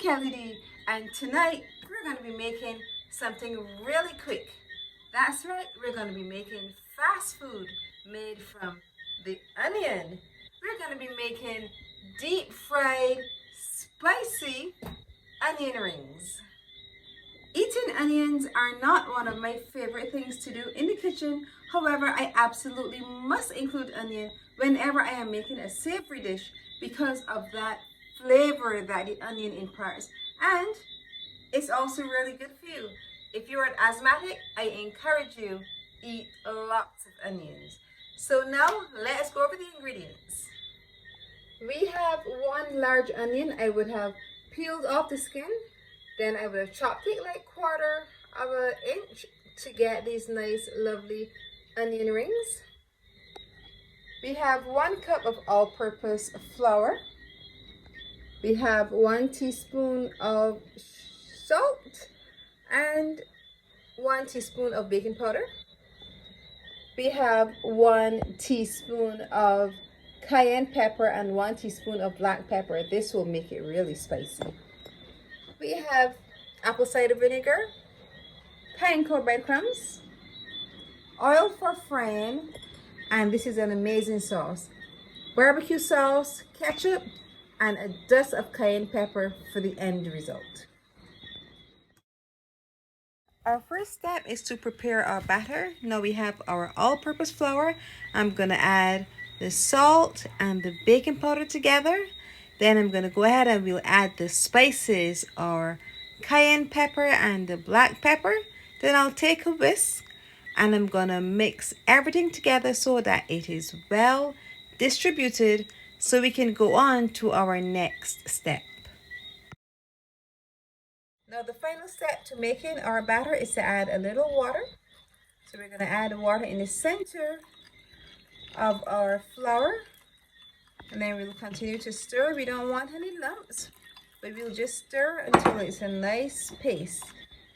Ltd, and tonight we're going to be making something really quick. That's right, we're going to be making fast food made from the onion. We're going to be making deep fried spicy onion rings. Eating onions are not one of my favorite things to do in the kitchen. However, I absolutely must include onion whenever I am making a savory dish because of that flavor that the onion imparts. And it's also really good for you. If you're an asthmatic, I encourage you eat lots of onions. So now let's go over the ingredients. We have one large onion. I would have peeled off the skin. Then I would have chopped it like 1/4 of an inch to get these nice lovely onion rings. We have 1 cup of all-purpose flour. We have 1 teaspoon of salt and 1 teaspoon of baking powder. We have 1 teaspoon of cayenne pepper and 1 teaspoon of black pepper. This will make it really spicy. We have apple cider vinegar, panko breadcrumbs, oil for frying, and this is an amazing sauce. Barbecue sauce, ketchup, and a dust of cayenne pepper for the end result. Our first step is to prepare our batter. Now we have our all-purpose flour. I'm going to add the salt and the baking powder together. Then I'm going to go ahead and we'll add the spices, or cayenne pepper and the black pepper. Then I'll take a whisk and I'm going to mix everything together so that it is well distributed so we can go on to our next step. Now the final step to making our batter is to add a little water. So we're going to add the water in the center of our flour. And then we'll continue to stir. We don't want any lumps, but we'll just stir until it's a nice paste.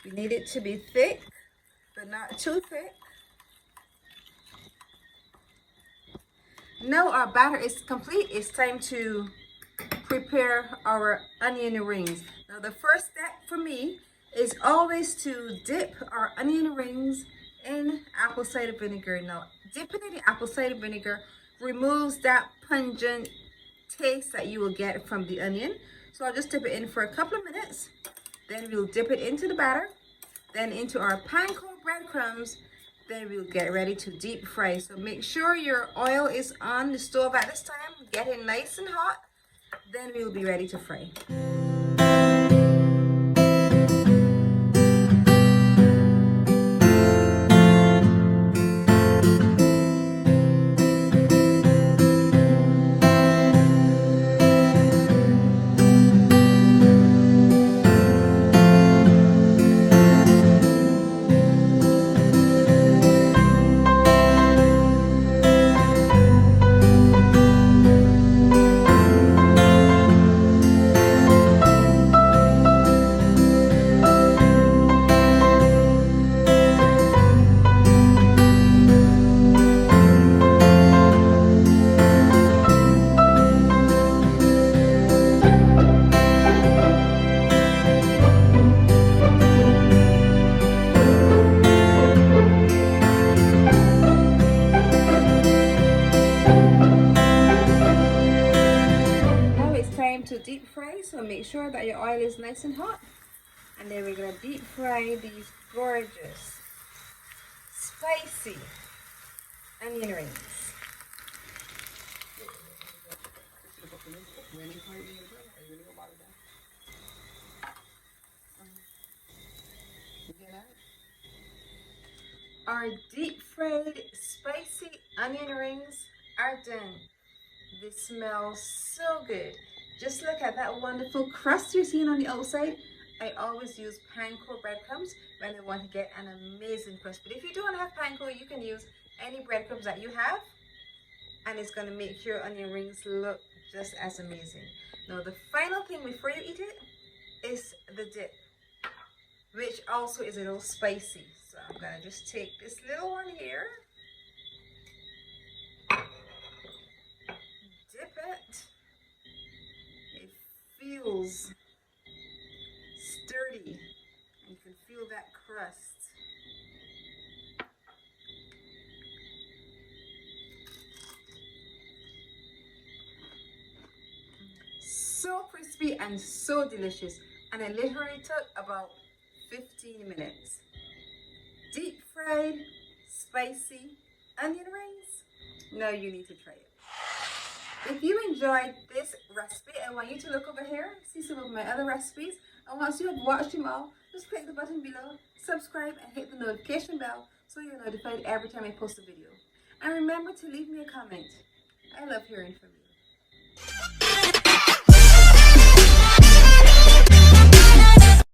We need it to be thick, but not too thick. Now our batter is complete. It's time to prepare our onion rings. Now the first step for me is always to dip our onion rings in apple cider vinegar. Now dipping in the apple cider vinegar removes that pungent taste that you will get from the onion. So I'll just dip it in for a couple of minutes. Then we'll dip it into the batter, then into our panko breadcrumbs. Then we'll get ready to deep fry. So make sure your oil is on the stove at this time, get it nice and hot. Then we'll be ready to fry. To deep fry, so make sure that your oil is nice and hot, and then we're going to deep fry these gorgeous spicy onion rings. Our deep fried spicy onion rings are done. They smell so good. Just look at that wonderful crust you're seeing on the outside. I always use panko breadcrumbs when I want to get an amazing crust. But if you don't have panko, you can use any breadcrumbs that you have, and it's going to make your onion rings look just as amazing. Now the final thing before you eat it is the dip, which also is a little spicy. So I'm going to just take this little one here, dip it. It feels crust. So crispy and so delicious, and it literally took about 15 minutes. Deep fried, spicy onion rings. Now you need to try it. If you enjoyed this recipe, I want you to look over here, see some of my other recipes, and once you have watched them all, just click the button below, subscribe, and hit the notification bell so you're notified every time I post a video. And remember to leave me a comment. I love hearing from you.